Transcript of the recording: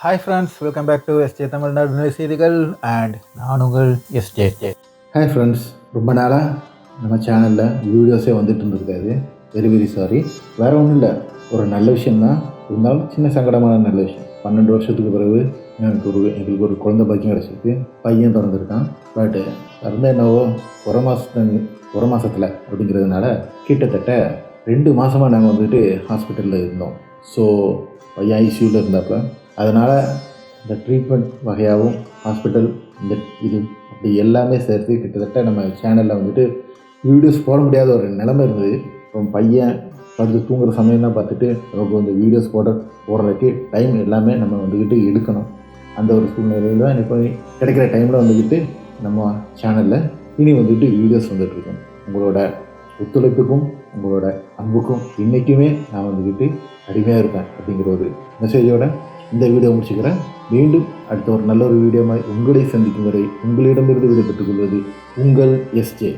Hi friends, welcome back to SJ Tamil Nadu செய்திகள் and நான் உங்கள் எஸ்ஜே. ஹாய் ஃப்ரெண்ட்ஸ், ரொம்ப நாளாக நம்ம சேனலில் வீடியோஸே வந்துட்டு இருந்திருக்காது. Very very sorry. வேறு ஒன்றும் இல்லை, ஒரு நல்ல விஷயந்தான், இருந்தாலும் சின்ன சங்கடமான நல்ல விஷயம். 12 வருஷத்துக்கு பிறகு எங்களுக்கு ஒரு குழந்தை பாக்கியம் கிடச்சிருக்கு. பையன் பிறந்திருக்கான். பட்டு பிறந்த என்னவோ ஒரு மாதத்தில் அப்படிங்கிறதுனால கிட்டத்தட்ட 2 மாதமாக நாங்கள் வந்துட்டு ஹாஸ்பிட்டலில் இருந்தோம். ஸோ பையன் ஐசியூவில் இருந்தாப்போ அதனால் இந்த ட்ரீட்மெண்ட் வகையாகவும் ஹாஸ்பிட்டல் இந்த இது அப்படி எல்லாமே சேர்த்து கிட்டத்தட்ட நம்ம சேனலில் வந்துட்டு வீடியோஸ் போட முடியாத ஒரு நிலைமை இருந்தது. அப்புறம் பையன் படுத்து தூங்குகிற சமயம்லாம் பார்த்துட்டு நமக்கு வந்து வீடியோஸ் போடுறதுக்கு டைம் எல்லாமே நம்ம வந்துக்கிட்டு எடுக்கணும். அந்த ஒரு சூழ்நிலையில் தான் இப்போ கிடைக்கிற டைமில் வந்துக்கிட்டு நம்ம சேனலில் இனி வந்துட்டு வீடியோஸ் வந்துட்டுருக்கோம். உங்களோட ஒத்துழைப்புக்கும் உங்களோட அன்புக்கும் இன்றைக்குமே நான் வந்துக்கிட்டு அடிமையாக இருப்பேன் அப்படிங்கிற ஒரு மெசேஜோட இந்த வீடியோ முடிச்சுக்கிறேன். மீண்டும் அடுத்த ஒரு நல்ல ஒரு வீடியோ உங்களை சந்திக்கும் வரை உங்களிடமிருந்து விடைபெற்றுக் கொள்வது உங்கள் எஸ்ஜே.